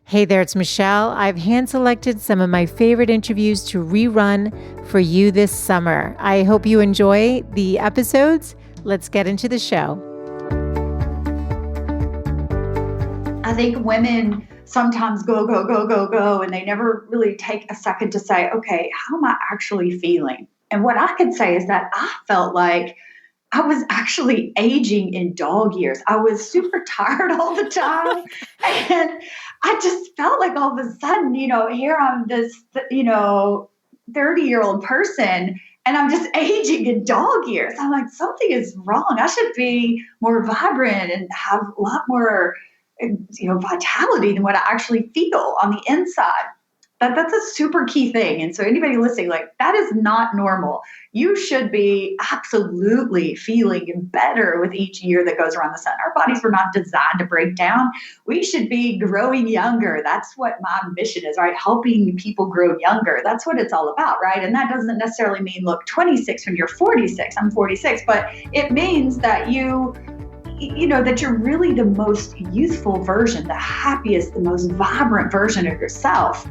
Hey there, it's Michelle. I've hand-selected some of my favorite interviews to rerun for you this summer. I hope you enjoy the episodes. Let's get into the show. I think women sometimes go, and they never really take a second to say, okay, how am I actually feeling? And what I could say is that I felt like I was actually aging in dog years. I was super tired all the time. And I just felt like all of a sudden, here I'm this, 30-year-old person and I'm just aging in dog years. I'm like, something is wrong. I should be more vibrant and have a lot more, vitality than what I actually feel on the inside. That's a super key thing. And so anybody listening, that is not normal. You should be absolutely feeling better with each year that goes around the sun. Our bodies were not designed to break down. We should be growing younger. That's what my mission is, right? Helping people grow younger. That's what it's all about, right? And that doesn't necessarily mean look 26 when you're 46. I'm 46, but it means that that you're really the most youthful version, the happiest, the most vibrant version of yourself.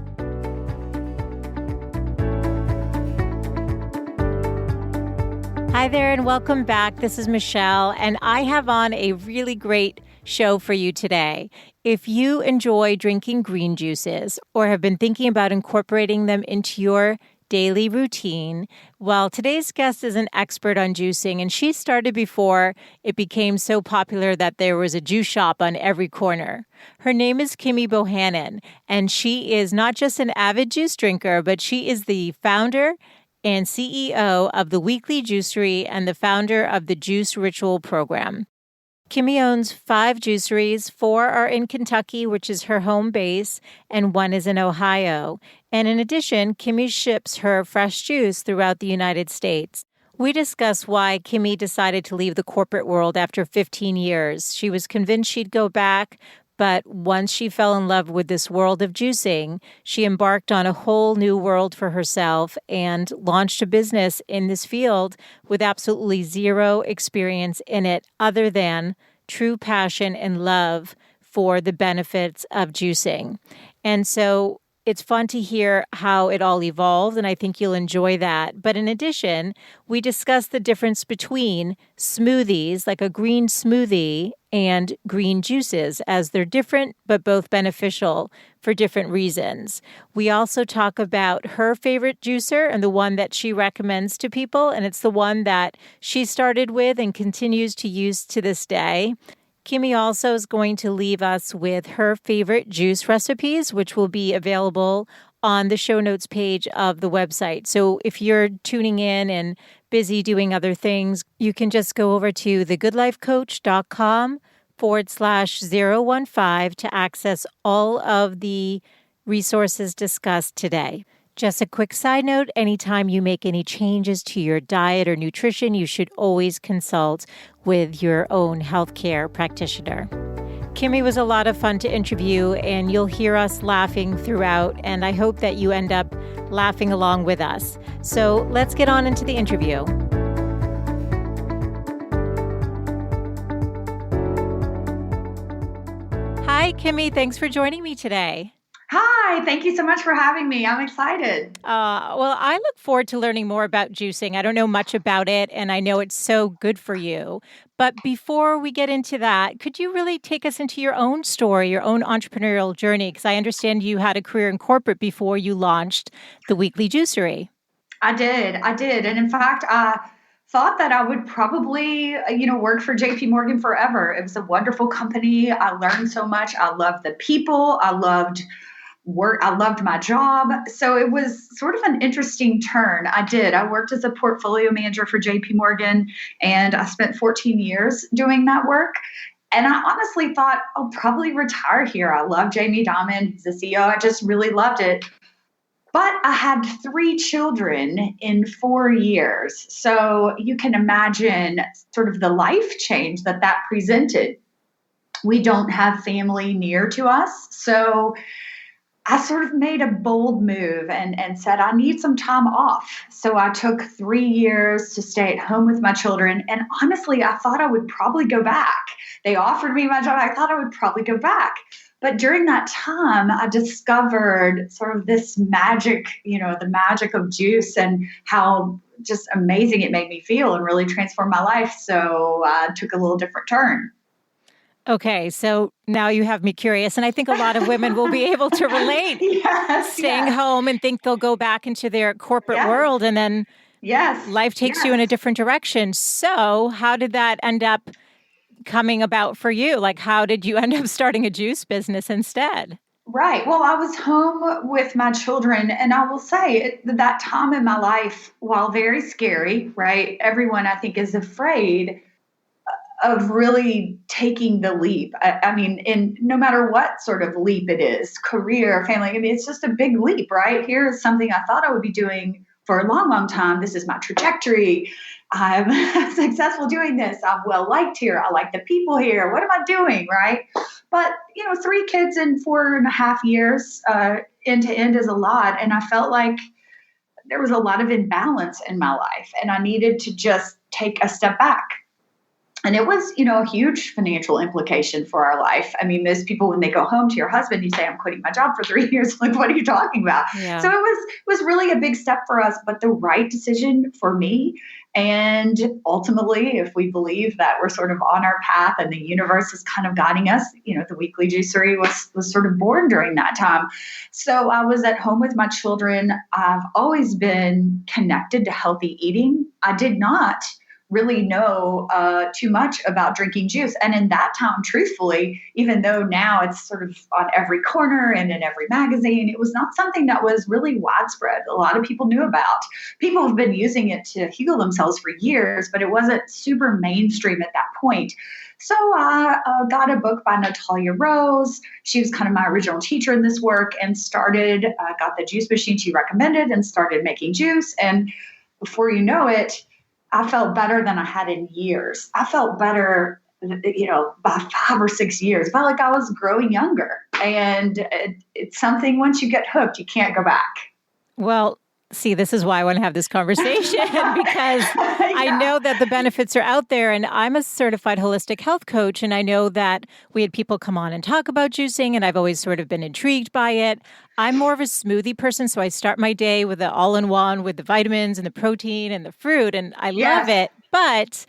Hi there and welcome back. This is Michelle, and I have on a really great show for you today. If you enjoy drinking green juices or have been thinking about incorporating them into your daily routine, well, today's guest is an expert on juicing, and she started before it became so popular that there was a juice shop on every corner. Her name is Kimmye Bohannon, and she is not just an avid juice drinker, but she is the founder and CEO of the Weekly Juicery and the founder of the Juice Ritual program. Kimmye owns 5 juiceries. 4 are in Kentucky, which is her home base, and 1 is in Ohio. And in addition, Kimmye ships her fresh juice throughout the United States. We discuss why Kimmye decided to leave the corporate world after 15 years. She was convinced she'd go back, but once she fell in love with this world of juicing, she embarked on a whole new world for herself and launched a business in this field with absolutely zero experience in it other than true passion and love for the benefits of juicing. And so it's fun to hear how it all evolved, and I think you'll enjoy that. But in addition, we discuss the difference between smoothies, like a green smoothie, and green juices, as they're different but both beneficial for different reasons. We also talk about her favorite juicer and the one that she recommends to people, and it's the one that she started with and continues to use to this day. Kimmye also is going to leave us with her favorite juice recipes, which will be available on the show notes page of the website. So if you're tuning in and busy doing other things, you can just go over to thegoodlifecoach.com/015 to access all of the resources discussed today. Just a quick side note, anytime you make any changes to your diet or nutrition, you should always consult with your own healthcare practitioner. Kimmye was a lot of fun to interview, and you'll hear us laughing throughout, and I hope that you end up laughing along with us. So let's get on into the interview. Hi, Kimmye. Thanks for joining me today. Hi, thank you so much for having me. I'm excited. Well, I look forward to learning more about juicing. I don't know much about it, and I know it's so good for you. But before we get into that, could you really take us into your own story, your own entrepreneurial journey? Because I understand you had a career in corporate before you launched the Weekly Juicery. I did. And in fact, I thought that I would probably, work for JP Morgan forever. It was a wonderful company. I learned so much. I loved the people. I loved work. I loved my job. So it was sort of an interesting turn. I worked as a portfolio manager for JP Morgan, and I spent 14 years doing that work. And I honestly thought I'll probably retire here. I love Jamie Dimon. He's the CEO. I just really loved it. But I had 3 children in 4 years. So you can imagine sort of the life change that presented. We don't have family near to us. So I sort of made a bold move and said, I need some time off. So I took 3 years to stay at home with my children. And honestly, I thought I would probably go back. They offered me my job. I thought I would probably go back. But during that time, I discovered sort of this magic, the magic of juice and how just amazing it made me feel and really transformed my life. So I took a little different turn. Okay, so now you have me curious, and I think a lot of women will be able to relate. Yes, Staying yes, home and think they'll go back into their corporate yes, world, and then yes, life takes you in a yes. different direction. So, how did that end up coming about for you? Like, how did you end up starting a juice business instead? Right. Well, I was home with my children, and I will say that time in my life, while very scary, right? Everyone, I think, is afraid of really taking the leap. I mean, in no matter what sort of leap it is, career, family, I mean, it's just a big leap, right? Here is something I thought I would be doing for a long, long time. This is my trajectory. I'm successful doing this. I'm well liked here. I like the people here. What am I doing, right? But, 3 kids in 4.5 years, end to end is a lot. And I felt like there was a lot of imbalance in my life, and I needed to just take a step back. And it was, a huge financial implication for our life. I mean, most people, when they go home to your husband, you say, I'm quitting my job for 3 years. Like, what are you talking about? Yeah. So it was really a big step for us, but the right decision for me. And ultimately, if we believe that we're sort of on our path and the universe is kind of guiding us, the weekly juicery was sort of born during that time. So I was at home with my children. I've always been connected to healthy eating. I did not really know too much about drinking juice. And in that time, truthfully, even though now it's sort of on every corner and in every magazine, it was not something that was really widespread. A lot of people knew about. People have been using it to heal themselves for years, but it wasn't super mainstream at that point. So I got a book by Natalia Rose. She was kind of my original teacher in this work, and got the juice machine she recommended and started making juice. And before you know it, I felt better than I had in years. I felt better, by 5 or 6 years. I felt like I was growing younger. And it's something, once you get hooked, you can't go back. Well, see, this is why I want to have this conversation because I Yeah. know that the benefits are out there, and I'm a certified holistic health coach. And I know that we had people come on and talk about juicing, and I've always sort of been intrigued by it. I'm more of a smoothie person, so I start my day with the all-in-one with the vitamins and the protein and the fruit, and I love Yes. it. But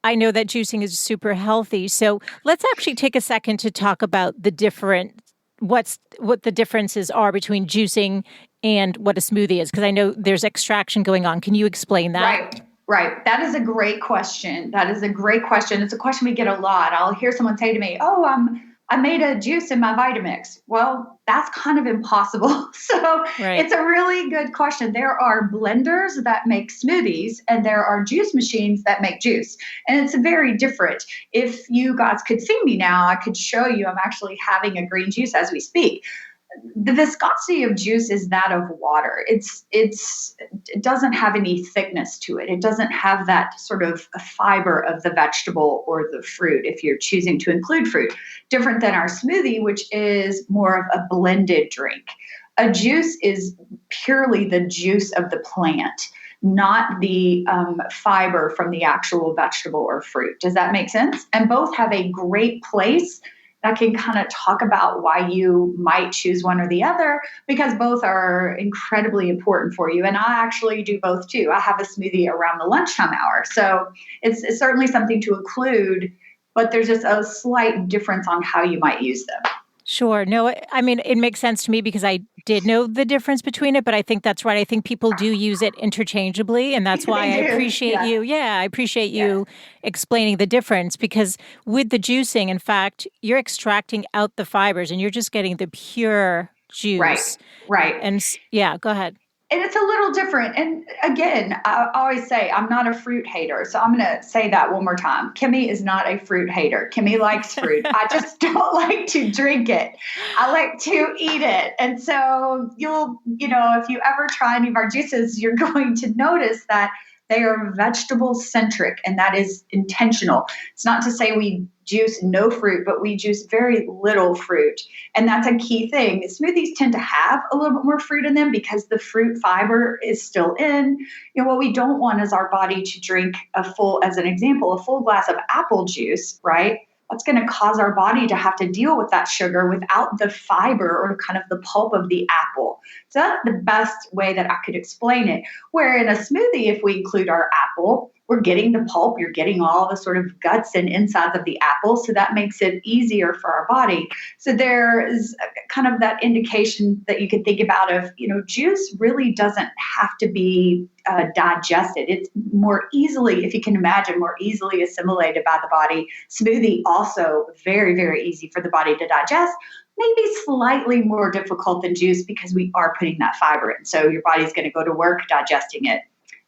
I know that juicing is super healthy. So let's actually take a second to talk about what the differences are between juicing and what a smoothie is, because I know there's extraction going on. Can you explain that? Right. Right. That is a great question. That is a great question. It's a question we get a lot. I'll hear someone say to me, "Oh, I made a juice in my Vitamix." Well, that's kind of impossible. So Right. it's a really good question. There are blenders that make smoothies, and there are juice machines that make juice. And it's very different. If you guys could see me now, I could show you. I'm actually having a green juice as we speak. The viscosity of juice is that of water. It doesn't have any thickness to it. It doesn't have that sort of a fiber of the vegetable or the fruit if you're choosing to include fruit. Different than our smoothie, which is more of a blended drink. A juice is purely the juice of the plant, not the fiber from the actual vegetable or fruit. Does that make sense? And both have a great place. I can kind of talk about why you might choose one or the other, because both are incredibly important for you. And I actually do both too. I have a smoothie around the lunchtime hour. So it's certainly something to include, but there's just a slight difference on how you might use them. Sure. No, I mean, it makes sense to me because I did know the difference between it, but I think that's right. I think people do use it interchangeably, and that's why I They do. appreciate Yes. you. Yeah, I appreciate Yes. you explaining the difference because with the juicing, in fact, you're extracting out the fibers and you're just getting the pure Right. juice. Right. And yeah, go ahead. And it's a little different. And again, I always say I'm not a fruit hater. So I'm going to say that one more time. Kimmye is not a fruit hater. Kimmye likes fruit. I just don't like to drink it. I like to eat it. And so if you ever try any of our juices, you're going to notice that they are vegetable centric, and that is intentional. It's not to say we juice no fruit, but we juice very little fruit. And that's a key thing. Smoothies tend to have a little bit more fruit in them because the fruit fiber is still in. What we don't want is our body to drink as an example, a full glass of apple juice, right? that's going to cause our body to have to deal with that sugar without the fiber or kind of the pulp of the apple. So that's the best way that I could explain it. Where in a smoothie, if we include our apple, we're getting the pulp, you're getting all the sort of guts and insides of the apple. So that makes it easier for our body. So there is kind of that indication that you can think about of, juice really doesn't have to be digested. It's more easily, if you can imagine, more easily assimilated by the body. Smoothie also very, very easy for the body to digest. Maybe slightly more difficult than juice because we are putting that fiber in. So your body's going to go to work digesting it.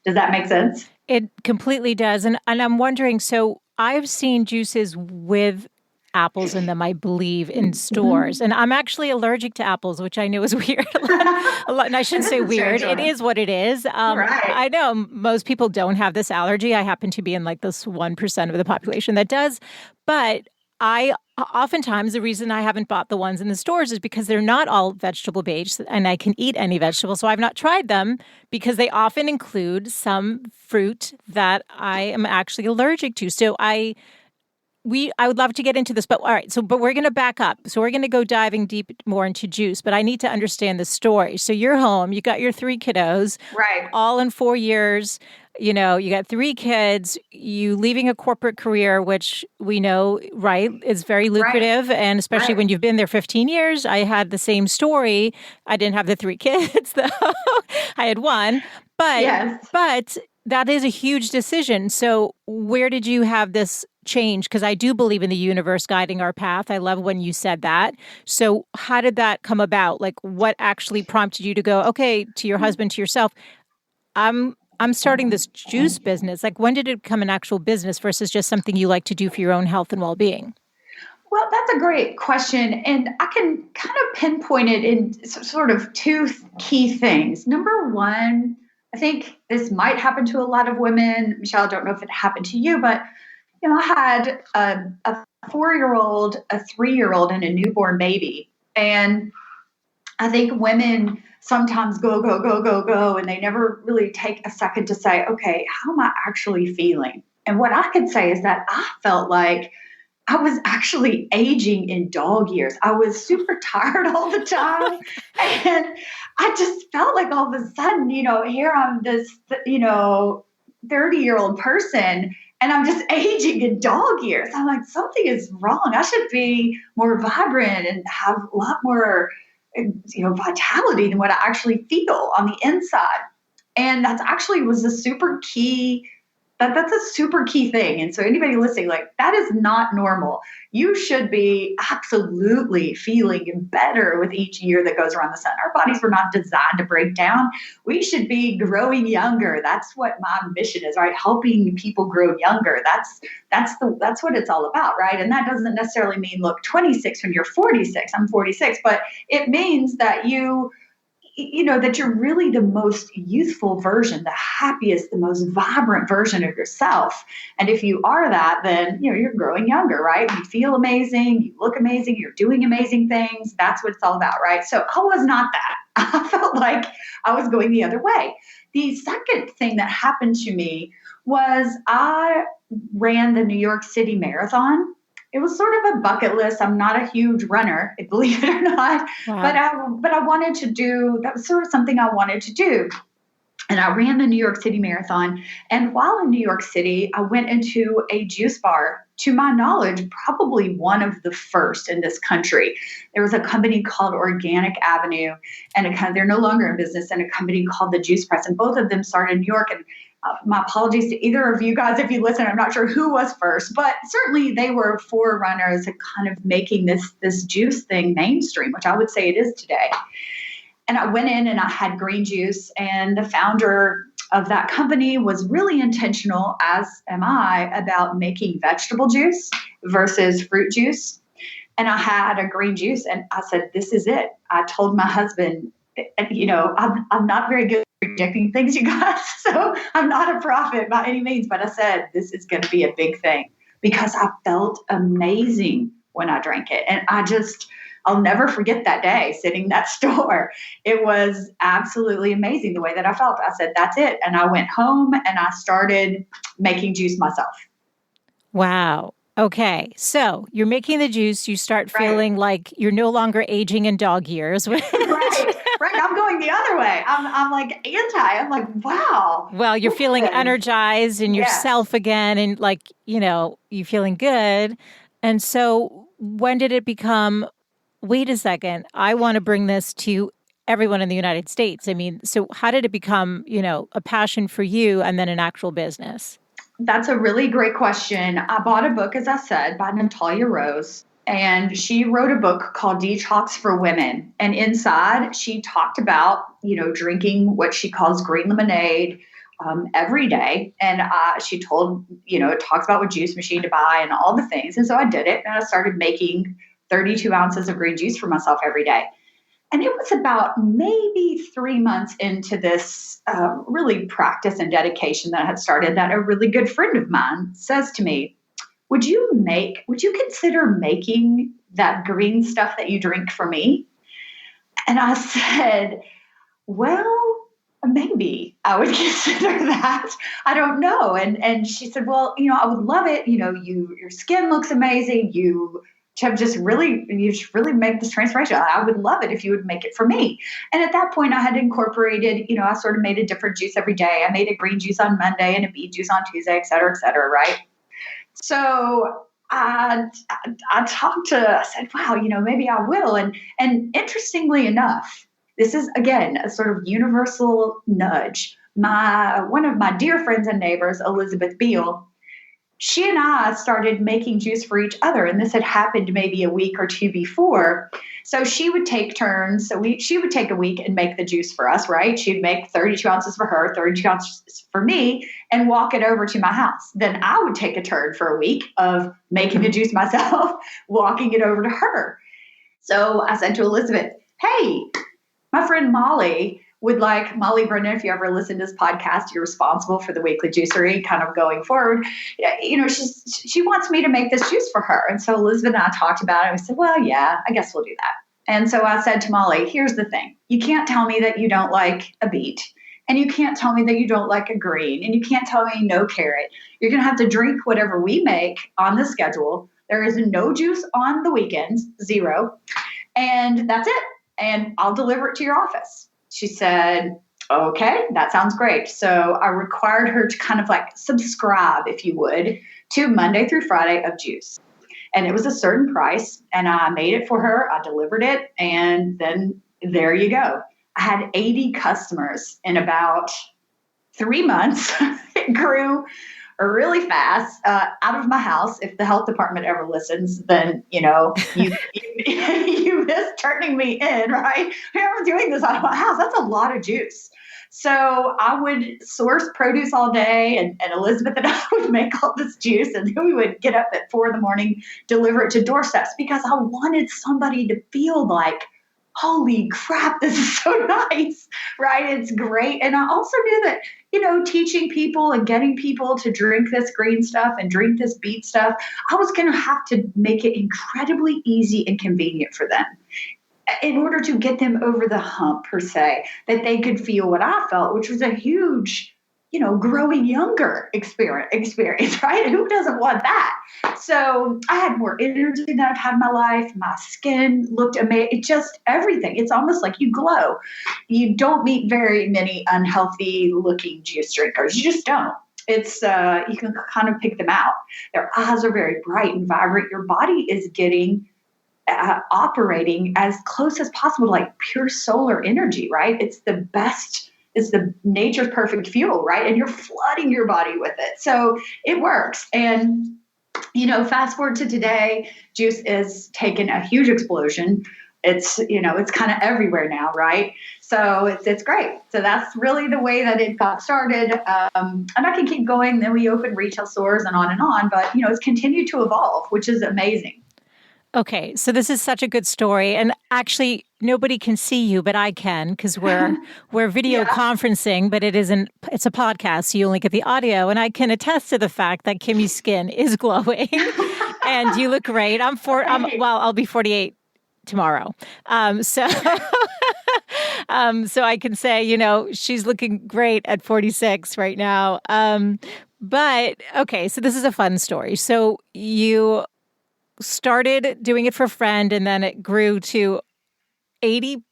Does that make sense? It completely does. And I'm wondering, so I've seen juices with apples in them, I believe, in stores. And I'm actually allergic to apples, which I know is weird. And I shouldn't say weird. It is what it is. Right. I know most people don't have this allergy. I happen to be in like this 1% of the population that does. But oftentimes the reason I haven't bought the ones in the stores is because they're not all vegetable based and I can eat any vegetable. So I've not tried them because they often include some fruit that I am actually allergic to. So I would love to get into this, but all right. But we're going to back up. So we're going to go diving deep more into juice, but I need to understand the story. So you're home, you got your 3 kiddos, right? All in 4 years. You got 3 kids, you leaving a corporate career, which we know, right, is very lucrative. Right. And especially when you've been there 15 years, I had the same story. I didn't have the 3 kids, though. I had 1. But, yes. But that is a huge decision. So where did you have this change? Because I do believe in the universe guiding our path. I love when you said that. So how did that come about? Like what actually prompted you to go, okay, to your husband, to yourself, I'm starting this juice business. Like when did it become an actual business versus just something you like to do for your own health and well-being? Well, that's a great question. And I can kind of pinpoint it in sort of 2 key things. Number one, I think this might happen to a lot of women. Michelle, I don't know if it happened to you, but I had a 4-year-old, a 3-year-old, and a newborn baby. And I think women sometimes go, go, go, go, go, and they never really take a second to say, okay, how am I actually feeling? And what I could say is that I felt like I was actually aging in dog years. I was super tired all the time. And I just felt like all of a sudden, here I'm this, 30-year-old person, and I'm just aging in dog years. I'm like, something is wrong. I should be more vibrant and have a lot more vitality than what I actually feel on the inside. And that's actually was a super key, that's a super key thing. And so anybody listening, like that is not normal. You should be absolutely feeling better with each year that goes around the sun. Our bodies were not designed to break down. We should be growing younger. That's what my mission is, right? Helping people grow younger. That's what it's all about, right? And that doesn't necessarily mean look 26 when you're 46. I'm 46, but it means that that you're really the most youthful version, the happiest, the most vibrant version of yourself. And if you are that, then, you're growing younger, right? You feel amazing, you look amazing, you're doing amazing things. That's what it's all about, right? So I was not that. I felt like I was going the other way. The second thing that happened to me was I ran the New York City Marathon. It was sort of a bucket list. I'm not a huge runner, believe it or not, wow. but I wanted to do, that was sort of something I wanted to do. And I ran the New York City Marathon. And while in New York City, I went into a juice bar, to my knowledge, probably one of the first in this country. There was a company called Organic Avenue, and they're no longer in business, and a company called the Juice Press. And both of them started in New York. And my apologies to either of you guys if you listen. I'm not sure who was first, but certainly they were forerunners at kind of making this juice thing mainstream, which I would say it is today. And I went in and I had green juice, and the founder of that company was really intentional, as am I, about making vegetable juice versus fruit juice. And I had a green juice, and I said, this is it. I told my husband, I'm not very good at predicting things, you guys, so I'm not a prophet by any means, but I said, this is going to be a big thing because I felt amazing when I drank it. And I'll never forget that day sitting in that store. It was absolutely amazing the way that I felt. I said, that's it. And I went home and I started making juice myself. Wow. Okay, so you're making the juice. You start Right. feeling like you're no longer aging in dog years. Right. Right. I'm going the other way. I'm like anti. I'm like, wow, Well, you're look feeling at this. energized and Yes. yourself again, and like, you feeling good. And so, when did it become, wait a second, I want to bring this to everyone in the United States? I mean, so how did it become, a passion for you and then an actual business? That's a really great question. I bought a book, as I said, by Natalia Rose, and she wrote a book called Detox for Women. And inside, she talked about, drinking what she calls green lemonade every day. And she told, it talks about what juice machine to buy and all the things. And so I did it, and I started making 32 ounces of green juice for myself every day. And it was about maybe 3 months into this really practice and dedication that I had started that a really good friend of mine says to me, would you consider making that green stuff that you drink for me? And I said, well, maybe I would consider that. I don't know. And she said, well, I would love it. Your skin looks amazing. You just really make this transformation. I would love it if you would make it for me. And at that point I had incorporated, I sort of made a different juice every day. I made a green juice on Monday and a beet juice on Tuesday, et cetera, et cetera. Right. So I said, wow, maybe I will. And interestingly enough, this is again a sort of universal nudge. One of my dear friends and neighbors, Elizabeth Beale, she and I started making juice for each other, and this had happened maybe a week or two before. So she would take turns. She would take a week and make the juice for us, right? She'd make 32 ounces for her, 32 ounces for me, and walk it over to my house. Then I would take a turn for a week of making the juice myself, walking it over to her. So I said to Elizabeth, hey, my friend Molly would like Molly Brennan. If you ever listen to this podcast, you're responsible for the weekly juicery kind of going forward. She wants me to make this juice for her. And so Elizabeth and I talked about it. We said, well, yeah, I guess we'll do that. And so I said to Molly, here's the thing. You can't tell me that you don't like a beet. And you can't tell me that you don't like a green. And you can't tell me no carrot. You're going to have to drink whatever we make on the schedule. There is no juice on the weekends, 0. And that's it. And I'll deliver it to your office. She said, okay, that sounds great. So I required her to kind of like subscribe, if you would, to Monday through Friday of juice. And it was a certain price, and I made it for her. I delivered it, and then there you go. I had 80 customers in about 3 months. It grew really fast out of my house. If the health department ever listens, then you miss turning me in, right? I was doing this out of my house. That's a lot of juice. So I would source produce all day, and Elizabeth and I would make all this juice, and then we would get up at 4 a.m, deliver it to doorsteps because I wanted somebody to feel like, holy crap, this is so nice, right? It's great. And I also knew that, teaching people and getting people to drink this green stuff and drink this beet stuff, I was going to have to make it incredibly easy and convenient for them in order to get them over the hump, per se, that they could feel what I felt, which was a huge, growing younger experience, right? Who doesn't want that? So I had more energy than I've had in my life. My skin looked amazing. It just everything. It's almost like you glow. You don't meet very many unhealthy looking juice drinkers. You just don't. It's you can kind of pick them out. Their eyes are very bright and vibrant. Your body is getting operating as close as possible to like pure solar energy, right? It's the best. It's the nature's perfect fuel, right? And you're flooding your body with it. So it works. And, fast forward to today, juice is taken a huge explosion. It's kind of everywhere now, right? So it's great. So that's really the way that it got started. And I can keep going. Then we opened retail stores and on. But, it's continued to evolve, which is amazing. Okay, so this is such a good story, and actually nobody can see you, but I can because we're video conferencing, but it's a podcast, so you only get the audio, and I can attest to the fact that Kimmye's skin is glowing, and you look great. I'll be 48 tomorrow, so so I can say she's looking great at 46 right now. But okay, so this is a fun story. So you started doing it for a friend and then it grew to 80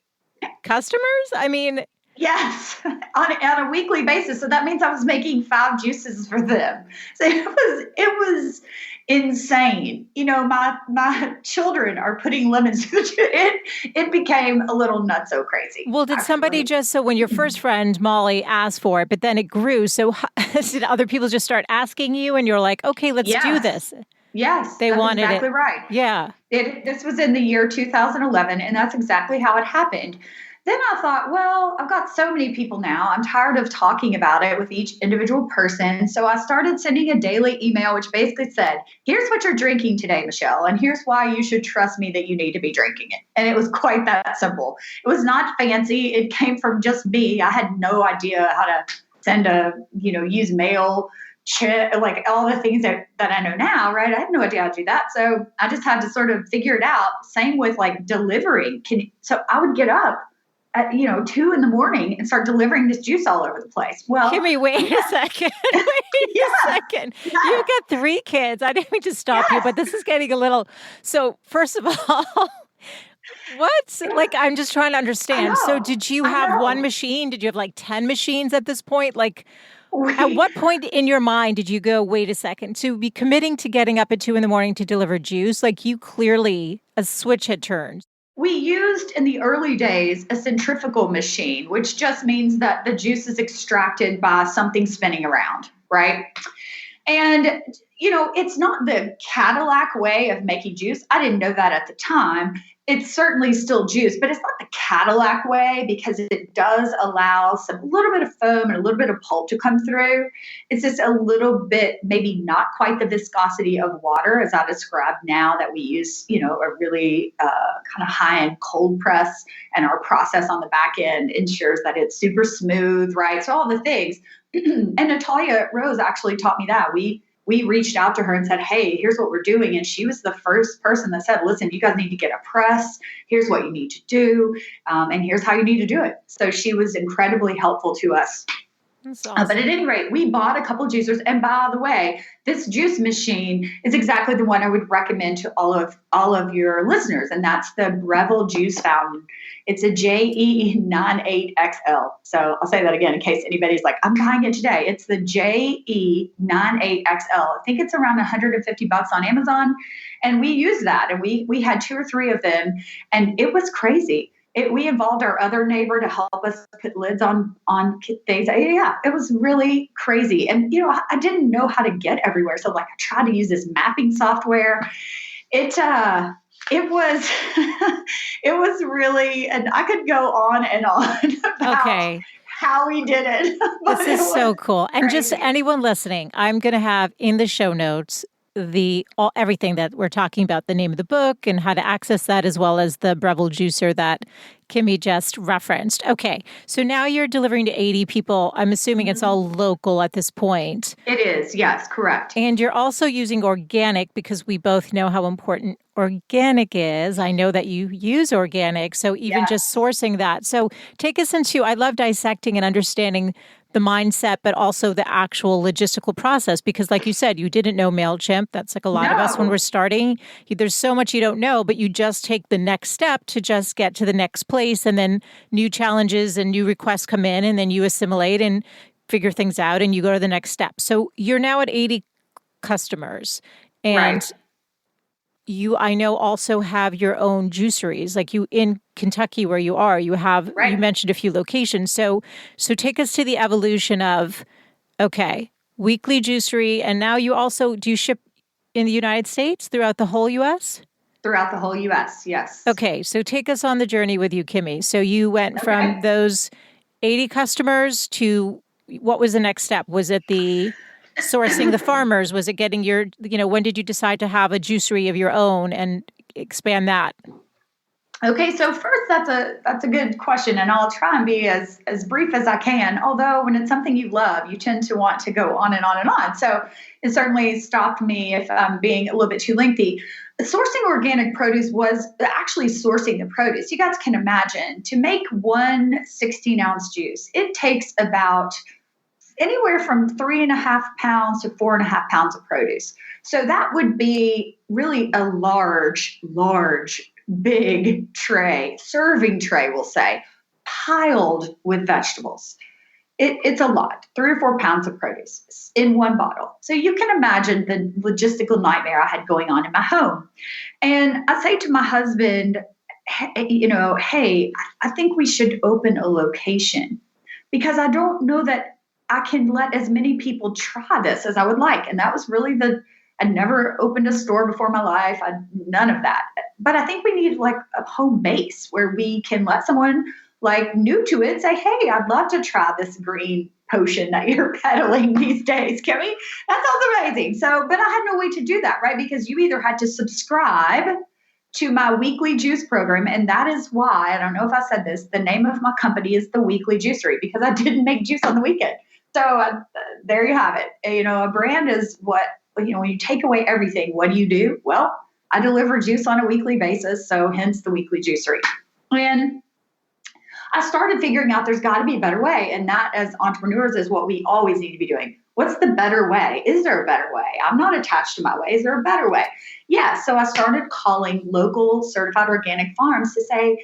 customers? I mean, Yes, on a weekly basis. So that means I was making 5 juices for them. So it was insane. My children are putting lemons to the juice. It became a little nutso crazy. well, did somebody Actually. just, so when your first friend, Molly, asked for it, but then it grew, so did other people just start asking you and you're like, okay, let's do Yes. this? Yes, They that's wanted it. exactly right. Yeah. This was in the year 2011, and that's exactly how it happened. Then I thought, well, I've got so many people now. I'm tired of talking about it with each individual person. So I started sending a daily email, which basically said, here's what you're drinking today, Michelle, and here's why you should trust me that you need to be drinking it. And it was quite that simple. It was not fancy. It came from just me. I had no idea how to send use mail, like all the things that I know now, right? I had no idea how to do that. So I just had to sort of figure it out. Same with like delivering. So I would get up at 2 a.m. and start delivering this juice all over the place. Well, Kimmye, wait a second. Wait a second. yeah, You've got 3 kids. I didn't mean to stop you, but this is getting a little. So, first of all, what? Like, I'm just trying to understand. So, did you have one machine? Did you have like 10 machines at this point? Like, at what point in your mind did you go, wait a second, to be committing to getting up at 2 a.m. to deliver juice? Like, you clearly, a switch had turned. We used in the early days a centrifugal machine, which just means that the juice is extracted by something spinning around, right? And, it's not the Cadillac way of making juice. I didn't know that at the time. It's certainly still juice, but it's not the Cadillac way because it does allow a little bit of foam and a little bit of pulp to come through. It's just a little bit, maybe not quite the viscosity of water as I described now that we use, a really kind of high-end cold press, and our process on the back end ensures that it's super smooth, right? So all the things. And Natalia Rose actually taught me that. We reached out to her and said, hey, here's what we're doing. And she was the first person that said, listen, you guys need to get a press. Here's what you need to do. And here's how you need to do it. So she was incredibly helpful to us. That's awesome. But at any rate, we bought a couple juicers. And by the way, this juice machine is exactly the one I would recommend to all of your listeners. And that's the Breville Juice Fountain. It's a JE98XL. So I'll say that again in case anybody's like, I'm buying it today. It's the JE98XL. I think it's around $150 on Amazon. And we used that. And we had 2 or 3 of them. And it was crazy. We involved our other neighbor to help us put lids on things. Yeah, it was really crazy. And, I didn't know how to get everywhere. So like I tried to use this mapping software. It was, it was really, and I could go on and on about how we did it. This is so cool. And just anyone listening, I'm going to have in the show notes everything that we're talking about, the name of the book and how to access that, as well as the Breville juicer that Kimmye just referenced. Okay, so now you're delivering to 80 people. I'm assuming it's all local at this point. It is, yes, correct. And you're also using organic because we both know how important organic is. I know that you use organic, so even just sourcing that. So take us into, I love dissecting and understanding the mindset, but also the actual logistical process. Because like you said, you didn't know MailChimp. That's like a lot of us when we're starting. There's so much you don't know, but you just take the next step to just get to the next place. And then new challenges and new requests come in, and then you assimilate and figure things out and you go to the next step. So you're now at 80 customers. And you, I know, also have your own juiceries, like you in Kentucky where you are, you have, you mentioned a few locations. So take us to the evolution of, okay, weekly juicery. And now you also, do you ship in the United States throughout the whole U.S.? Throughout the whole U.S., yes. Okay. So take us on the journey with you, Kimmye. So you went from those 80 customers to, what was the next step? Was it the sourcing the farmers? Was it getting your, when did you decide to have a juicery of your own and expand that? Okay, so first, that's a good question, and I'll try and be as brief as I can. Although when it's something you love, you tend to want to go on and on and on. So it certainly stopped me if I'm being a little bit too lengthy. Sourcing organic produce was actually sourcing the produce. You guys can imagine, to make one 16-ounce juice, it takes about anywhere from 3.5 pounds to 4.5 pounds of produce. So that would be really a large, big tray, serving tray, we'll say, piled with vegetables. It's a lot, 3 or 4 pounds of produce in one bottle. So you can imagine the logistical nightmare I had going on in my home. And I say to my husband, hey, I think we should open a location because I don't know that I can let as many people try this as I would like. And that was really I never opened a store before in my life. None of that. But I think we need like a home base where we can let someone like new to it say, hey, I'd love to try this green potion that you're peddling these days, Kimmye. That sounds amazing. So, but I had no way to do that, right? Because you either had to subscribe to my weekly juice program. And that is why, I don't know if I said this, the name of my company is the Weekly Juicery because I didn't make juice on the weekend. So there you have it. A brand is what, when you take away everything, what do? Well, I deliver juice on a weekly basis. So hence the Weekly Juicery. And I started figuring out there's got to be a better way. And that as entrepreneurs is what we always need to be doing. What's the better way? Is there a better way? I'm not attached to my way. Is there a better way? Yeah. So I started calling local certified organic farms to say,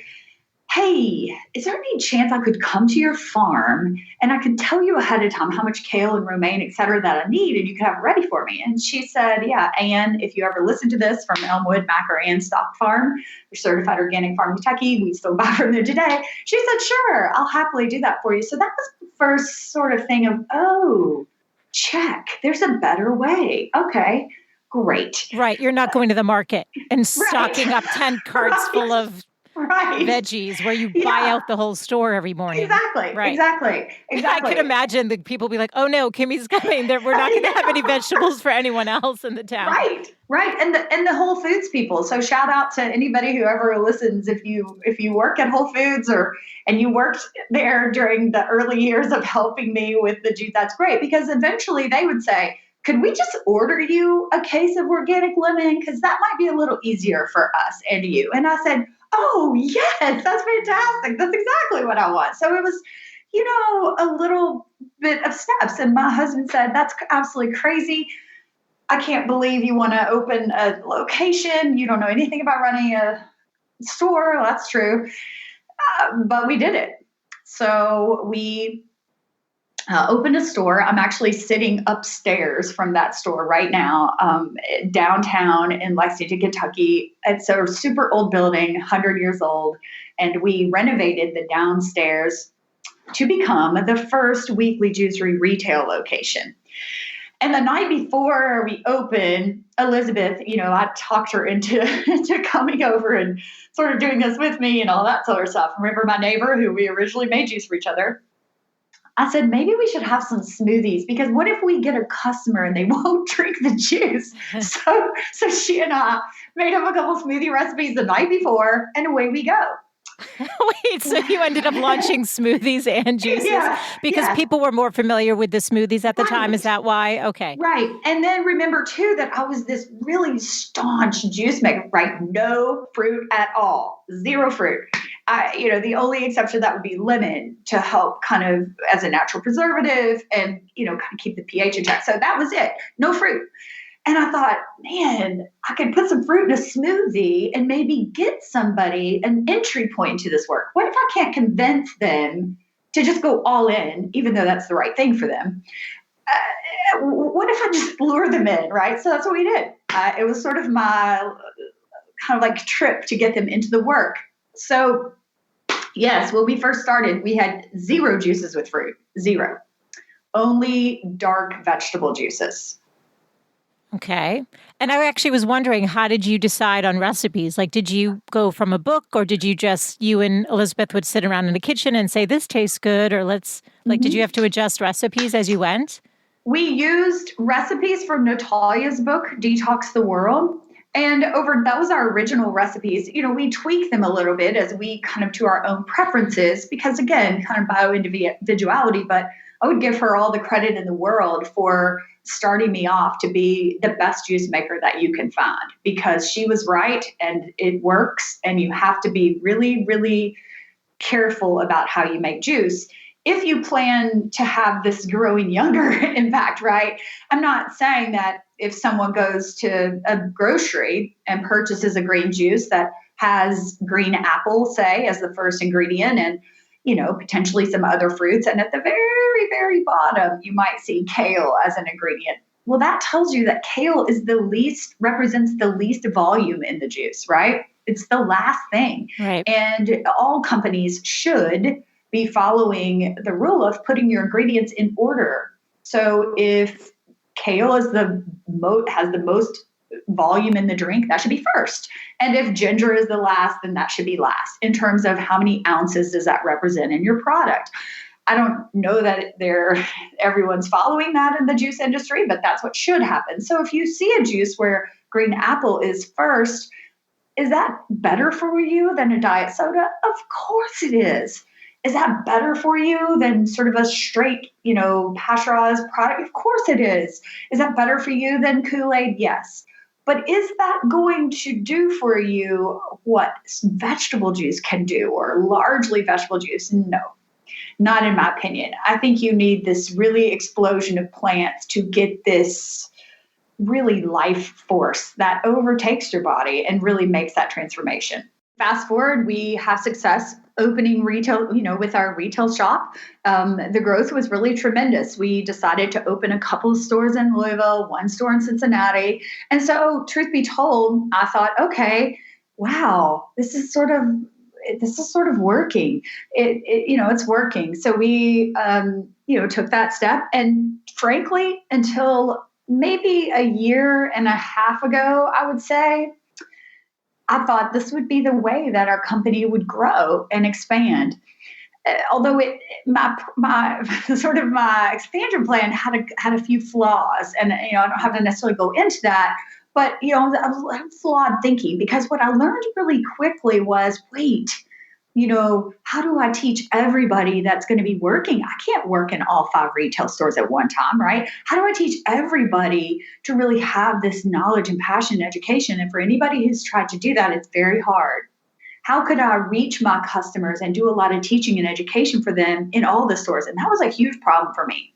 hey, is there any chance I could come to your farm and I could tell you ahead of time how much kale and romaine, et cetera, that I need and you could have it ready for me? And she said, yeah, Ann, if you ever listen to this from Elmwood, Macker, Ann Stock Farm, your certified organic farm in Kentucky, we still buy from there today. She said, sure, I'll happily do that for you. So that was the first sort of thing of, oh, check, there's a better way. Okay, great. Right. You're not going to the market and stocking up 10 carts full of veggies where you buy out the whole store every morning. Exactly. Right. Exactly. I could imagine the people be like, oh no, Kimmye's coming. We're not going to have any vegetables for anyone else in the town. Right. And the Whole Foods people. So shout out to anybody who ever listens. If you work at Whole Foods and you worked there during the early years of helping me with the juice, that's great because eventually they would say, could we just order you a case of organic lemon? Because that might be a little easier for us and you. And I said, oh, yes, that's fantastic. That's exactly what I want. So it was, a little bit of steps. And my husband said, that's absolutely crazy. I can't believe you want to open a location. You don't know anything about running a store. Well, that's true. But we did it. So we opened a store. I'm actually sitting upstairs from that store right now, downtown in Lexington, Kentucky. It's a super old building, 100 years old, and we renovated the downstairs to become the first Weekly Juicery retail location. And the night before we opened, Elizabeth, I talked her into coming over and sort of doing this with me and all that sort of stuff. Remember my neighbor who we originally made juice for each other? I said, maybe we should have some smoothies because what if we get a customer and they won't drink the juice? So she and I made up a couple smoothie recipes the night before and away we go. Wait, so you ended up launching smoothies and juices because people were more familiar with the smoothies at the time. Is that why? Okay. Right. And then remember too that I was this really staunch juice maker, right? No fruit at all, zero fruit. The only exception that would be lemon to help kind of as a natural preservative and, kind of keep the pH in check. So that was it. No fruit. And I thought, man, I could put some fruit in a smoothie and maybe get somebody an entry point to this work. What if I can't convince them to just go all in, even though that's the right thing for them? What if I just lure them in, right? So that's what we did. It was sort of my kind of like trip to get them into the work. So yes, when we first started, we had 0 juices with fruit, 0. Only dark vegetable juices. Okay. And I actually was wondering, how did you decide on recipes? Like, did you go from a book or did you and Elizabeth would sit around in the kitchen and say, this tastes good, or did you have to adjust recipes as you went? We used recipes from Natalia's book, Detox the World. And that was our original recipes. We tweak them a little bit as we kind of to our own preferences because, again, kind of bio-individuality, but I would give her all the credit in the world for starting me off to be the best juice maker that you can find because she was right and it works and you have to be really, really careful about how you make juice. if you plan to have this growing younger impact, right? I'm not saying that if someone goes to a grocery and purchases a green juice that has green apple, say, as the first ingredient, and potentially some other fruits, and at the very, very bottom, you might see kale as an ingredient. Well, that tells you that kale represents the least volume in the juice, right? It's the last thing. Right. And all companies should be following the rule of putting your ingredients in order. So if kale has the most volume in the drink, that should be first. And if ginger is the last, then that should be last in terms of how many ounces does that represent in your product. I don't know that everyone's following that in the juice industry, but that's what should happen. So if you see a juice where green apple is first, is that better for you than a diet soda? Of course it is. Is that better for you than sort of a straight, pasteurized product? Of course it is. Is that better for you than Kool-Aid? Yes. But is that going to do for you what vegetable juice can do, or largely vegetable juice? No, not in my opinion. I think you need this really explosion of plants to get this really life force that overtakes your body and really makes that transformation. Fast forward, we have success opening retail, with our retail shop. The growth was really tremendous. We decided to open a couple of stores in Louisville, one store in Cincinnati. And so, truth be told, I thought, okay, wow, this is sort of working. It's working. So we, took that step. And frankly, until maybe a year and a half ago, I would say, I thought this would be the way that our company would grow and expand. Although my expansion plan had a few flaws, and I don't have to necessarily go into that. But I was flawed thinking, because what I learned really quickly was, wait, how do I teach everybody that's going to be working? I can't work in all 5 retail stores at one time, right? How do I teach everybody to really have this knowledge and passion and education? And for anybody who's tried to do that, it's very hard. How could I reach my customers and do a lot of teaching and education for them in all the stores? And that was a huge problem for me.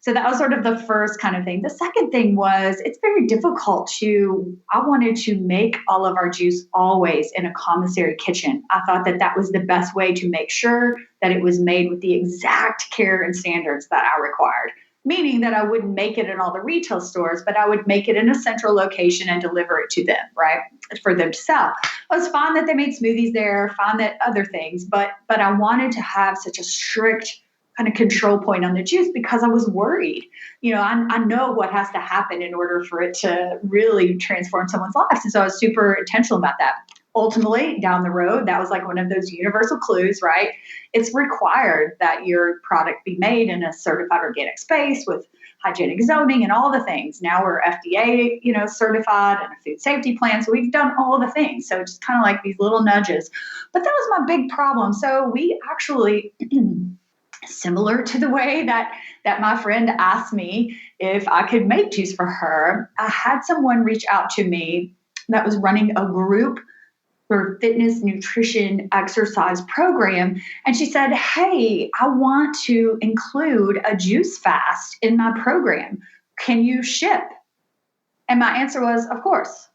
So that was sort of the first kind of thing. The second thing was, it's very difficult I wanted to make all of our juice always in a commissary kitchen. I thought that was the best way to make sure that it was made with the exact care and standards that I required. Meaning that I wouldn't make it in all the retail stores, but I would make it in a central location and deliver it to them, right? For them to sell. It was fine that they made smoothies there, fine that other things, but I wanted to have such a strict kind of control point on the juice, because I was worried. I know what has to happen in order for it to really transform someone's life. And so I was super intentional about that. Ultimately, down the road, that was like one of those universal clues, right? It's required that your product be made in a certified organic space with hygienic zoning and all the things. Now we're FDA, certified, and a food safety plan. So we've done all the things. So it's just kind of like these little nudges. But that was my big problem. So we actually similar to the way that my friend asked me if I could make juice for her, I had someone reach out to me that was running a group for fitness, nutrition, exercise program. And she said, hey, I want to include a juice fast in my program. Can you ship? And my answer was, of course.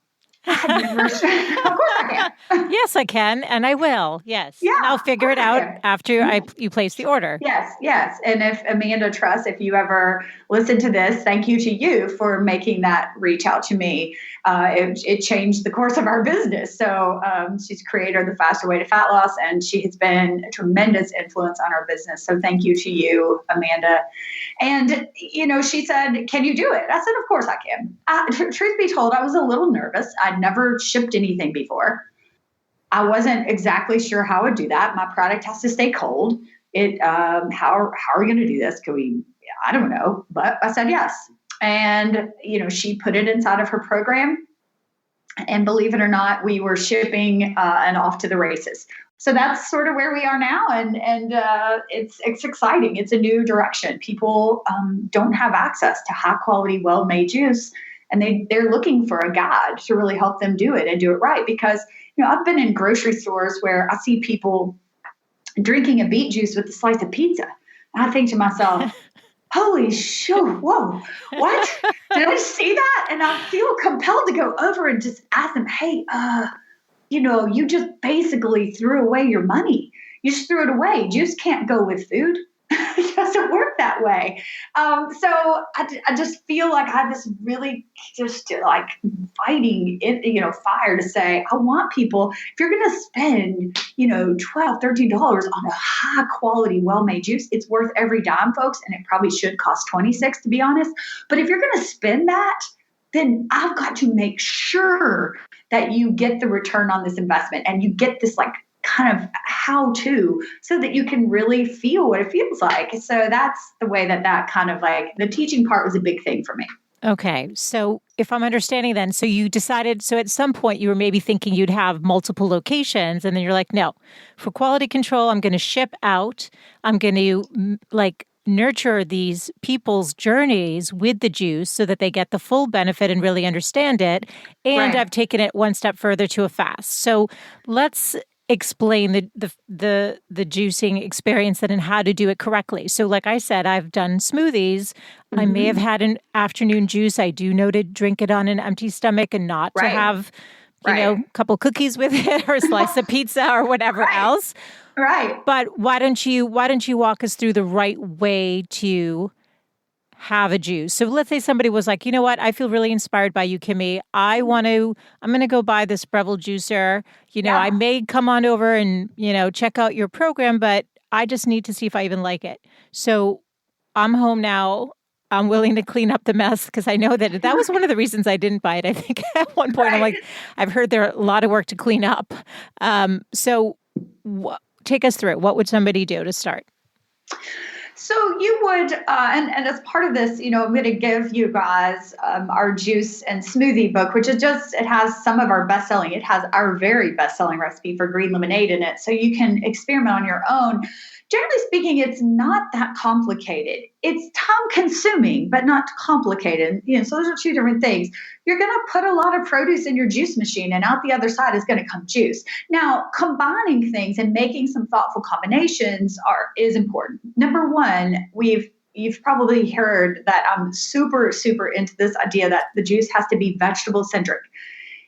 Of course I can. Yes, I can, and I will. Yes. Yeah, and I'll figure it out after you place the order. Yes. And if Amanda Truss, if you ever listen to this, thank you to you for making that reach out to me. It changed the course of our business. So she's creator of the Faster Way to Fat Loss, and she has been a tremendous influence on our business. So thank you to you, Amanda. And, she said, can you do it? I said, of course I can. Truth be told, I was a little nervous. I'd never shipped anything before. I wasn't exactly sure how I would do that. My product has to stay cold. How are we going to do this? I don't know. But I said yes. And, she put it inside of her program. And believe it or not, we were shipping and off to the races. So that's sort of where we are now. And it's exciting. It's a new direction. People don't have access to high quality, well-made juice. And they're looking for a guide to really help them do it and do it right. Because, I've been in grocery stores where I see people drinking a beet juice with a slice of pizza. I think to myself, holy shit, whoa, what? Did I see that? And I feel compelled to go over and just ask them, hey, you just basically threw away your money. You just threw it away. Juice can't go with food. It doesn't work that way. So I just feel like I have this really just like fighting fire to say, I want people, if you're going to spend, $12, $13 on a high quality, well-made juice, it's worth every dime, folks. And it probably should cost 26 to be honest. But if you're going to spend that, then I've got to make sure that you get the return on this investment and you get this like kind of how to so that you can really feel what it feels like. So that's the way that kind of like the teaching part was a big thing for me. Okay. So if I'm understanding then, so you decided, so at some point you were maybe thinking you'd have multiple locations and then you're like, no, for quality control, I'm going to ship out. I'm going to like nurture these people's journeys with the juice so that they get the full benefit and really understand it. And Right. I've taken it one step further to a fast. So let's explain the juicing experience and how to do it correctly. So like I said, I've done smoothies. I may have had an afternoon juice. I do know to drink it on an empty stomach and not to Right. have, a couple cookies with it or a slice of pizza or whatever else. Right. But why don't you walk us through the right way to have a juice? So let's say somebody was like, you know what, I feel really inspired by you, Kimmye. I'm going to go buy this Breville juicer. I may come on over and, check out your program, but I just need to see if I even like it. So I'm home now. I'm willing to clean up the mess because I know that was one of the reasons I didn't buy it. I think at one point I'm like, I've heard there are a lot of work to clean up. So take us through it. What would somebody do to start? So you would, and as part of this, I'm going to give you guys our juice and smoothie book, which is it has some of our best-selling. It has our very best-selling recipe for green lemonade in it. So you can experiment on your own. Generally speaking, it's not that complicated. It's time-consuming, but not complicated. So those are two different things. You're going to put a lot of produce in your juice machine, and out the other side is going to come juice. Now, combining things and making some thoughtful combinations is important. Number one, you've probably heard that I'm super, super into this idea that the juice has to be vegetable-centric.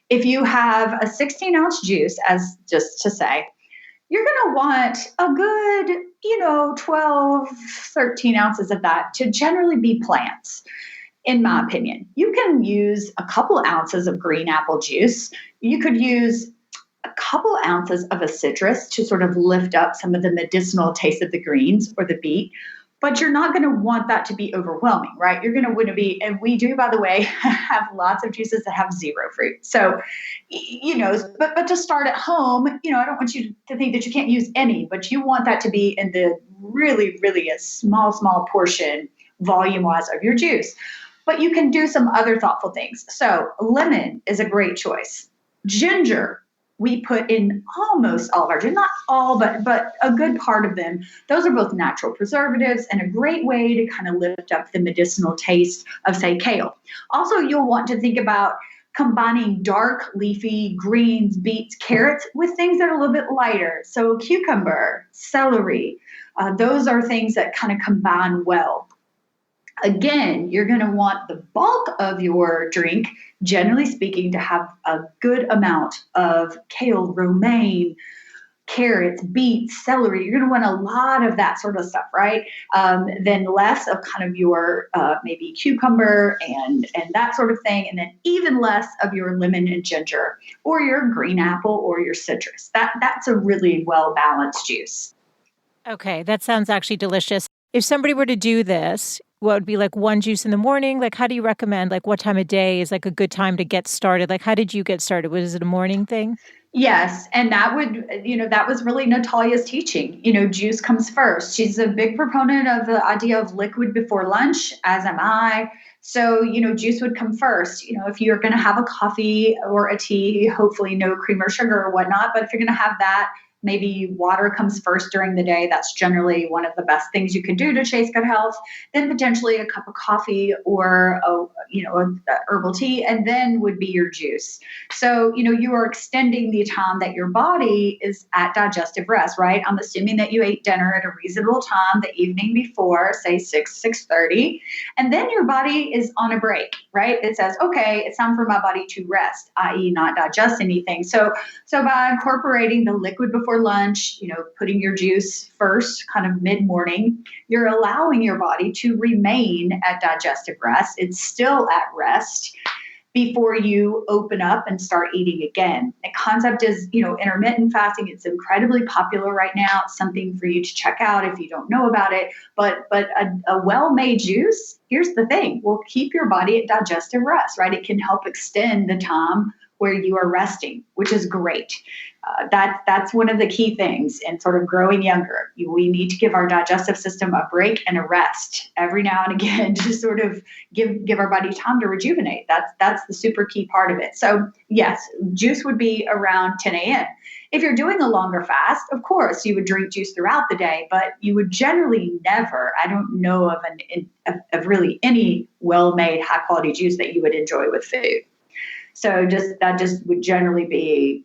If you have a 16-ounce juice, as just to say, you're going to want a good, 12, 13 ounces of that to generally be plants, in my opinion. You can use a couple ounces of green apple juice. You could use a couple ounces of a citrus to sort of lift up some of the medicinal taste of the greens or the beet. But you're not going to want that to be overwhelming, right? You're going to want to be, and we do, by the way, have lots of juices that have zero fruit. So, but to start at home, I don't want you to think that you can't use any, but you want that to be in the really, really a small portion volume-wise of your juice. But you can do some other thoughtful things. So lemon is a great choice. Ginger, we put in almost all of our, not all, but a good part of them. Those are both natural preservatives and a great way to kind of lift up the medicinal taste of, say, kale. Also, you'll want to think about combining dark leafy greens, beets, carrots with things that are a little bit lighter. So cucumber, celery, those are things that kind of combine well. Again, you're going to want the bulk of your drink, generally speaking, to have a good amount of kale, romaine, carrots, beets, celery. You're going to want a lot of that sort of stuff, right? Then less of kind of your maybe cucumber and that sort of thing. And then even less of your lemon and ginger or your green apple or your citrus. That's a really well-balanced juice. Okay, that sounds actually delicious. If somebody were to do this, what would be like one juice in the morning? Like, how do you recommend, like, what time of day is like a good time to get started? Like, how did you get started? Was it a morning thing? Yes. And that was really Natalia's teaching. Juice comes first. She's a big proponent of the idea of liquid before lunch, as am I. So, juice would come first. If you're going to have a coffee or a tea, hopefully no cream or sugar or whatnot, but if you're going to have that, maybe water comes first during the day. That's generally one of the best things you can do to chase good health. Then potentially a cup of coffee or a herbal tea, and then would be your juice. So, you are extending the time that your body is at digestive rest, right? I'm assuming that you ate dinner at a reasonable time the evening before, say 6:30, and then your body is on a break, right? It says, okay, it's time for my body to rest, i.e. not digest anything. So by incorporating the liquid before lunch, putting your juice first, kind of mid-morning, you're allowing your body to remain at digestive rest. It's still at rest before you open up and start eating again. The concept is, intermittent fasting. It's incredibly popular right now. It's something for you to check out if you don't know about it. But a well-made juice, here's the thing, will keep your body at digestive rest, right? It can help extend the time where you are resting, which is great. That's one of the key things in sort of growing younger. We need to give our digestive system a break and a rest every now and again to sort of give our body time to rejuvenate. That's the super key part of it. So yes, juice would be around 10 a.m. If you're doing a longer fast, of course, you would drink juice throughout the day, but you would generally never, I don't know of really any well-made high quality juice that you would enjoy with food. So that just would generally be,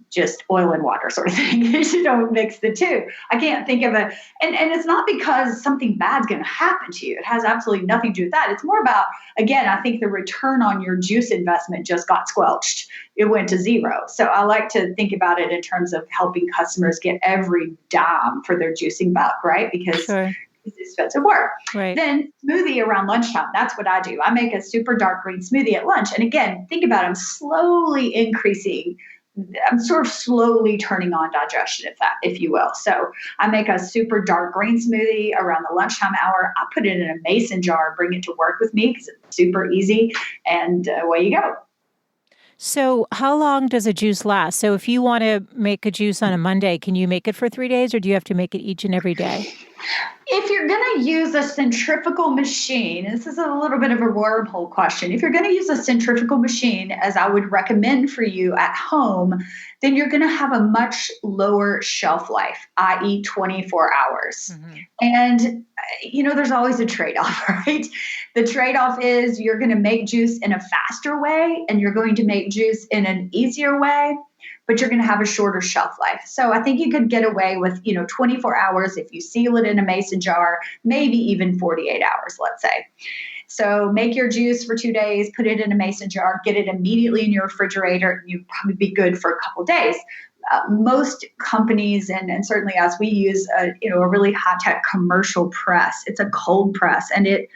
just oil and water sort of thing. You don't mix the two. I can't think of and it's not because something bad's going to happen to you. It has absolutely nothing to do with that. It's more about, again, I think the return on your juice investment just got squelched. It went to zero. So I like to think about it in terms of helping customers get every dime for their juicing buck, right? Because sure. It's expensive work. Right. Then smoothie around lunchtime. That's what I do. I make a super dark green smoothie at lunch. And again, think about it. I'm sort of slowly turning on digestion, if you will. So I make a super dark green smoothie around the lunchtime hour. I put it in a mason jar, bring it to work with me because it's super easy. And away you go. So how long does a juice last? So if you want to make a juice on a Monday, can you make it for 3 days or do you have to make it each and every day? If you're going to use a centrifugal machine, this is a little bit of a wormhole question. If you're going to use a centrifugal machine, as I would recommend for you at home, then you're going to have a much lower shelf life, i.e. 24 hours. Mm-hmm. And, there's always a trade-off, right? The trade-off is you're going to make juice in a faster way and you're going to make juice in an easier way, but you're going to have a shorter shelf life. So I think you could get away with, 24 hours if you seal it in a mason jar, maybe even 48 hours, let's say. So make your juice for 2 days, put it in a mason jar, get it immediately in your refrigerator, and you'd probably be good for a couple days. Most companies, and certainly us, we use a really high-tech commercial press. It's a cold press, and it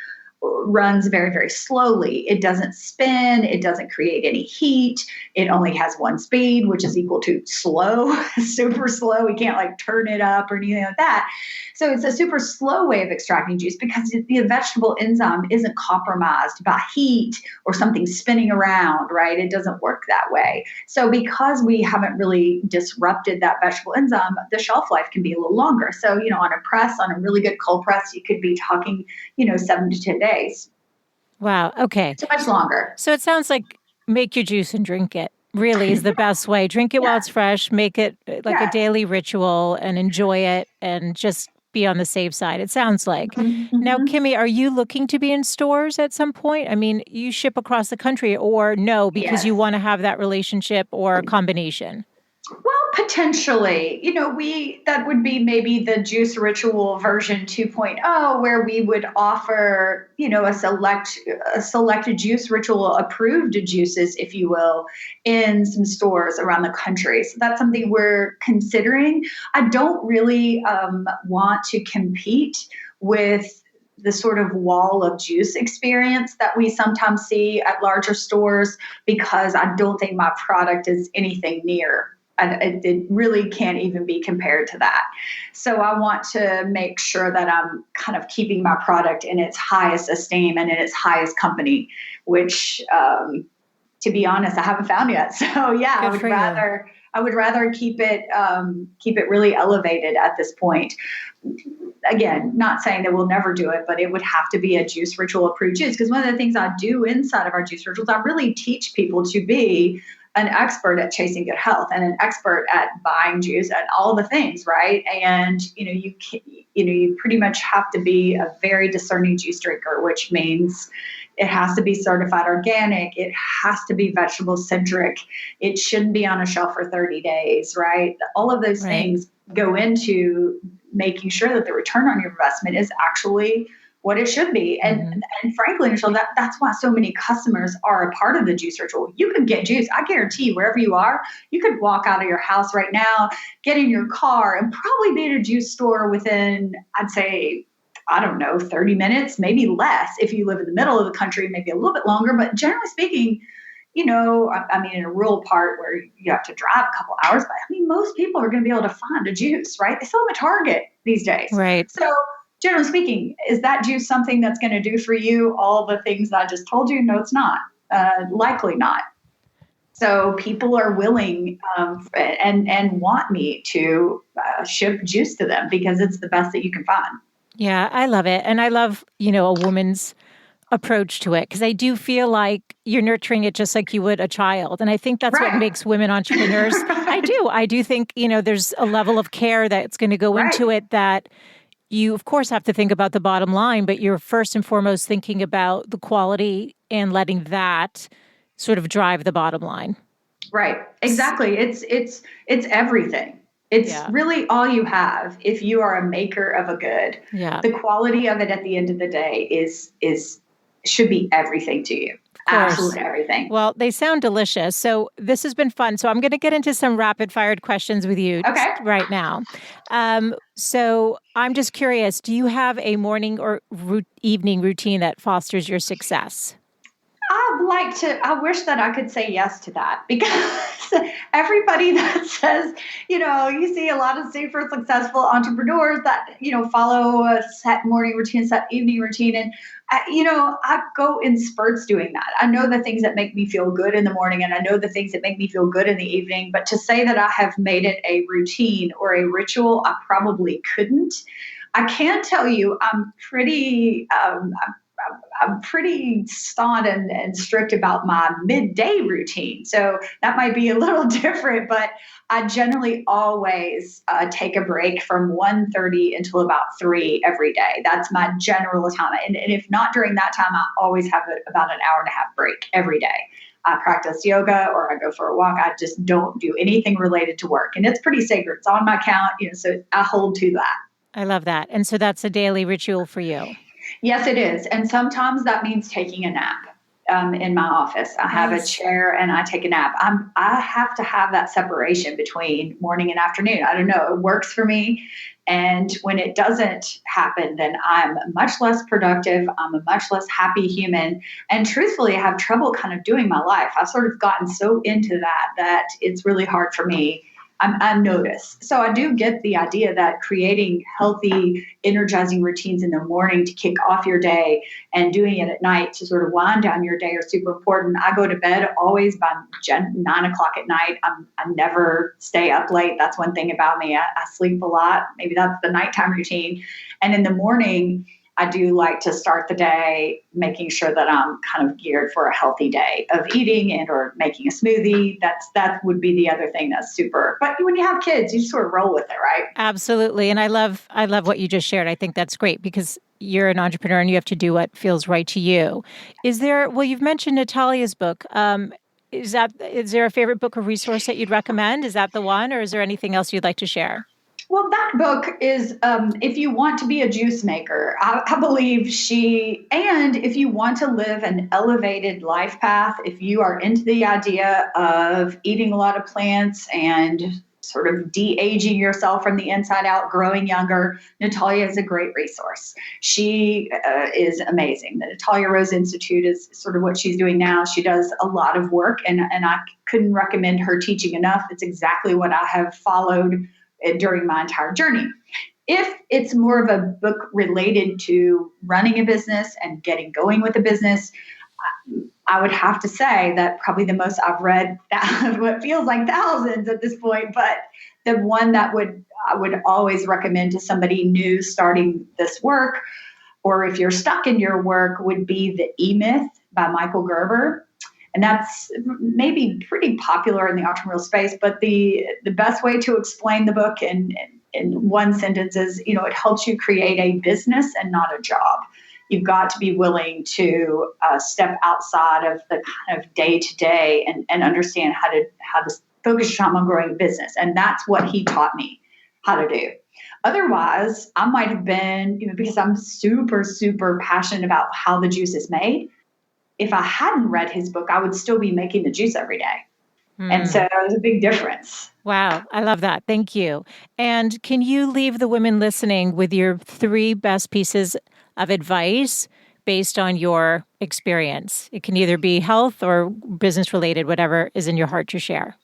runs very, very slowly. It doesn't spin. It doesn't create any heat. It only has one speed, which is equal to slow, super slow. We can't turn it up or anything like that. So it's a super slow way of extracting juice because the vegetable enzyme isn't compromised by heat or something spinning around, right? It doesn't work that way. So because we haven't really disrupted that vegetable enzyme, the shelf life can be a little longer. So, on a press, on a really good cold press, you could be talking, 7 to 10 days. Wow. Okay. So much longer. So it sounds like make your juice and drink it really is the best way. Drink it while it's fresh, make it like a daily ritual and enjoy it and just be on the safe side. It sounds like. Mm-hmm. Now, Kimmye, are you looking to be in stores at some point? I mean, you ship across the country or no, because you want to have that relationship or a combination? Well, potentially, that would be maybe the Juice Ritual version 2.0, where we would offer, a selected Juice Ritual approved juices, if you will, in some stores around the country. So that's something we're considering. I don't really want to compete with the sort of wall of juice experience that we sometimes see at larger stores because I don't think my product is anything near. It really can't even be compared to that. So I want to make sure that I'm kind of keeping my product in its highest esteem and in its highest company, which, to be honest, I haven't found yet. So yeah, I would rather keep it really elevated at this point. Again, not saying that we'll never do it, but it would have to be a Juice Ritual approved juice. Because one of the things I do inside of our Juice Rituals, I really teach people to be an expert at chasing good health and an expert at buying juice and all the things, right? And you pretty much have to be a very discerning juice drinker, which means it has to be certified organic. It has to be vegetable centric. It shouldn't be on a shelf for 30 days, right? All of those things go into making sure that the return on your investment is actually what it should be. And frankly, Michelle, that's why so many customers are a part of the juice ritual. You could get juice. I guarantee you, wherever you are, you could walk out of your house right now, get in your car, and probably be at a juice store within, I'd say, I don't know, 30 minutes, maybe less. If you live in the middle of the country, maybe a little bit longer. But generally speaking, in a rural part where you have to drive a couple hours, but most people are going to be able to find a juice, right? They sell them at Target these days. Right. So generally speaking, is that juice something that's going to do for you all the things I just told you? No, it's not. Likely not. So people are willing and want me to ship juice to them because it's the best that you can find. Yeah, I love it. And I love, a woman's approach to it because I do feel like you're nurturing it just like you would a child. And I think that's what makes women entrepreneurs. I do think, there's a level of care that's going to go into it that you, of course, have to think about the bottom line, but you're first and foremost thinking about the quality and letting that sort of drive the bottom line. Right. Exactly. It's everything. It's really all you have if you are a maker of a good. Yeah. The quality of it at the end of the day should be everything to you. Absolutely everything. Well, they sound delicious. So this has been fun. So I'm going to get into some rapid fired questions with you right now. So I'm just curious, do you have a morning or evening routine that fosters your success? I wish that I could say yes to that because everybody that says, you see a lot of super successful entrepreneurs that, follow a set morning routine, set evening routine. And, I go in spurts doing that. I know the things that make me feel good in the morning and I know the things that make me feel good in the evening. But to say that I have made it a routine or a ritual, I probably couldn't. I can tell you I'm pretty staunch and strict about my midday routine. So that might be a little different, but I generally always take a break from 1:30 until about 3 every day. That's my general time. And if not during that time, I always have about an hour and a half break every day. I practice yoga or I go for a walk. I just don't do anything related to work. And it's pretty sacred. It's on my count, so I hold to that. I love that. And so that's a daily ritual for you. Yes, it is. And sometimes that means taking a nap in my office. I have a chair and I take a nap. I have to have that separation between morning and afternoon. I don't know. It works for me. And when it doesn't happen, then I'm much less productive. I'm a much less happy human. And truthfully, I have trouble kind of doing my life. I've sort of gotten so into that it's really hard for me. I'm noticed. So I do get the idea that creating healthy, energizing routines in the morning to kick off your day and doing it at night to sort of wind down your day are super important. I go to bed always by 9 o'clock at night. I never stay up late. That's one thing about me. I sleep a lot. Maybe that's the nighttime routine. And in the morning, I do like to start the day making sure that I'm kind of geared for a healthy day of eating and or making a smoothie. That would be the other thing that's super. But when you have kids, you sort of roll with it, right? Absolutely. And I love what you just shared. I think that's great because you're an entrepreneur and you have to do what feels right to you. You've mentioned Natalia's book. Is there a favorite book or resource that you'd recommend? Is that the one, or is there anything else you'd like to share? Well, that book is, if you want to be a juice maker, I believe and if you want to live an elevated life path, if you are into the idea of eating a lot of plants and sort of de-aging yourself from the inside out, growing younger, Natalia is a great resource. She is amazing. The Natalia Rose Institute is sort of what she's doing now. She does a lot of work, and I couldn't recommend her teaching enough. It's exactly what I have followed during my entire journey. If it's more of a book related to running a business and getting going with a business, I would have to say that probably the most I've read, what feels like thousands at this point, but the one that I would always recommend to somebody new starting this work, or if you're stuck in your work, would be The E-Myth by Michael Gerber. And that's maybe pretty popular in the entrepreneurial space, but the best way to explain the book in one sentence is, it helps you create a business and not a job. You've got to be willing to step outside of the kind of day to day and understand how to focus your time on growing a business. And that's what he taught me how to do. Otherwise, I might have been, because I'm super, super passionate about how the juice is made. If I hadn't read his book, I would still be making the juice every day. And so there's a big difference. Wow. I love that. Thank you. And can you leave the women listening with your 3 best pieces of advice based on your experience? It can either be health or business related, whatever is in your heart to share.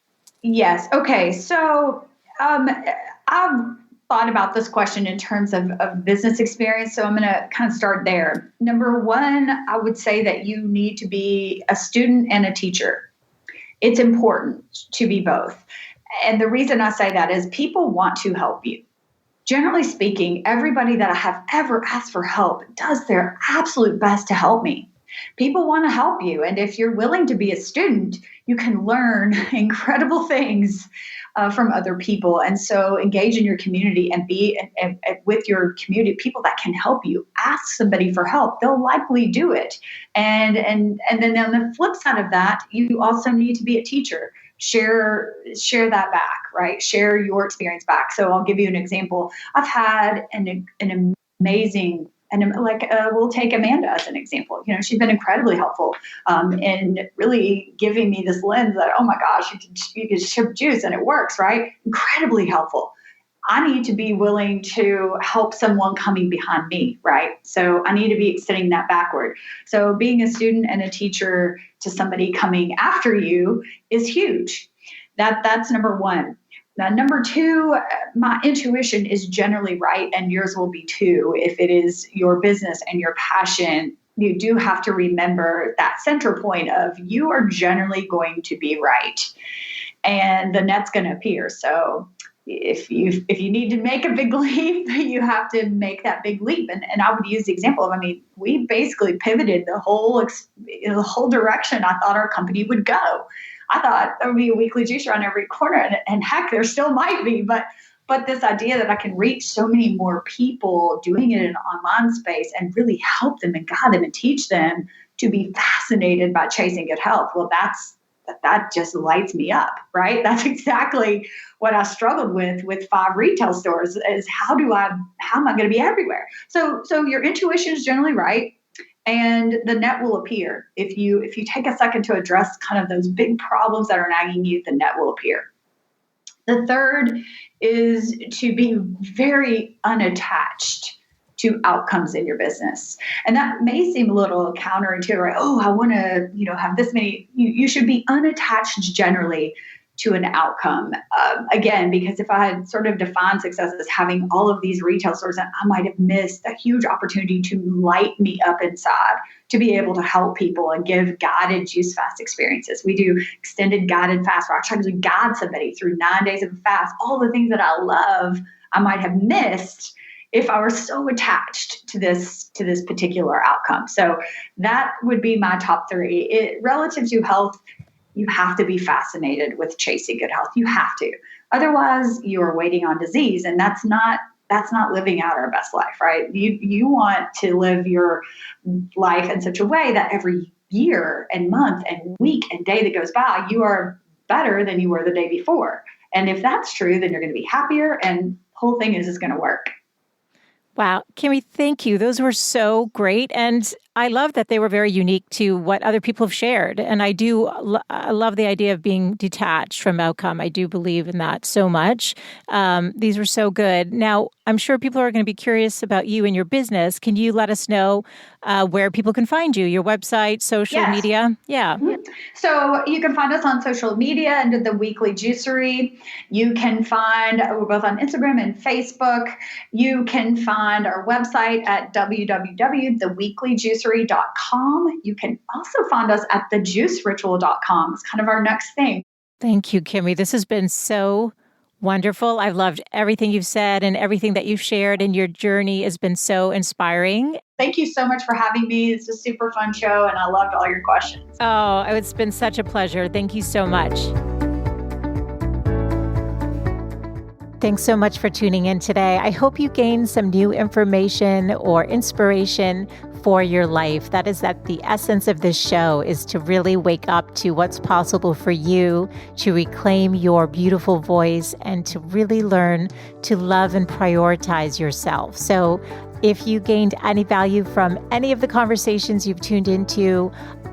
Yes. Okay. So I've thought about this question in terms of business experience. So I'm going to kind of start there. Number one, I would say that you need to be a student and a teacher. It's important to be both. And the reason I say that is people want to help you. Generally speaking, everybody that I have ever asked for help does their absolute best to help me. People want to help you. And if you're willing to be a student, you can learn incredible things from other people. And so engage in your community and be with your community, people that can help you. Ask somebody for help. They'll likely do it. And then on the flip side of that, you also need to be a teacher. Share that back, right? Share your experience back. So I'll give you an example. I've had an amazing, and we'll take Amanda as an example. She's been incredibly helpful in really giving me this lens that, oh my gosh, you can ship juice and it works, right? Incredibly helpful. I need to be willing to help someone coming behind me, right? So I need to be extending that backward. So being a student and a teacher to somebody coming after you is huge. That's number one. Now, number two, my intuition is generally right, and yours will be too. If it is your business and your passion, you do have to remember that center point of you are generally going to be right, and the net's going to appear. So if you need to make a big leap, you have to make that big leap. And I would use the example of, we basically pivoted the whole direction I thought our company would go. I thought there would be a weekly juicer on every corner, and heck, there still might be, but this idea that I can reach so many more people doing it in an online space and really help them and guide them and teach them to be fascinated by chasing good health. Well, that just lights me up, right? That's exactly what I struggled with 5 retail stores is how am I going to be everywhere? So your intuition is generally right. And the net will appear. If you take a second to address kind of those big problems that are nagging you, the net will appear. The third is to be very unattached to outcomes in your business. And that may seem a little counterintuitive, right? Oh, I want to, have this many. You should be unattached generally to an outcome. Again, because if I had sort of defined success as having all of these retail stores, I might have missed a huge opportunity to light me up inside, to be able to help people and give guided juice fast experiences. We do extended guided fast where I try to guide somebody through 9 days of a fast, all the things that I love, I might have missed if I were so attached to this particular outcome. So that would be my top 3. Relative to health, you have to be fascinated with chasing good health. You have to. Otherwise, you're waiting on disease, and that's not living out our best life, right? You want to live your life in such a way that every year and month and week and day that goes by, you are better than you were the day before. And if that's true, then you're going to be happier, and the whole thing is going to work. Wow. Kimmye, thank you. Those were so great. And I love that they were very unique to what other people have shared. And I love the idea of being detached from outcome. I do believe in that so much. These were so good. Now, I'm sure people are going to be curious about you and your business. Can you let us know where people can find you, your website, social media? Yeah. So you can find us on social media under the Weekly Juicery. You can find, we're both on Instagram and Facebook. You can find our website at www.theweeklyjuicery.com. You can also find us at thejuiceritual.com. It's kind of our next thing. Thank you, Kimmye. This has been so Wonderful. I've loved everything you've said and everything that you've shared, and your journey has been so inspiring. Thank you so much for having me. It's a super fun show, and I loved all your questions. Oh, it's been such a pleasure. Thank you so much. Thanks so much for tuning in today. I hope you gained some new information or inspiration for your life. That is the essence of this show, is to really wake up to what's possible for you, to reclaim your beautiful voice, and to really learn to love and prioritize yourself. So if you gained any value from any of the conversations you've tuned into,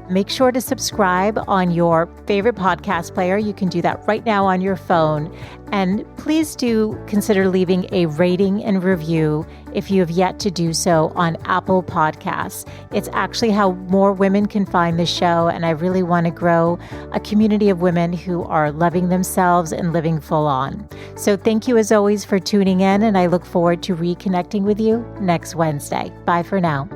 make sure to subscribe on your favorite podcast player. You can do that right now on your phone. And please do consider leaving a rating and review if you have yet to do so on Apple Podcasts. It's actually how more women can find the show. And I really want to grow a community of women who are loving themselves and living full on. So thank you as always for tuning in. And I look forward to reconnecting with you next Wednesday. Bye for now.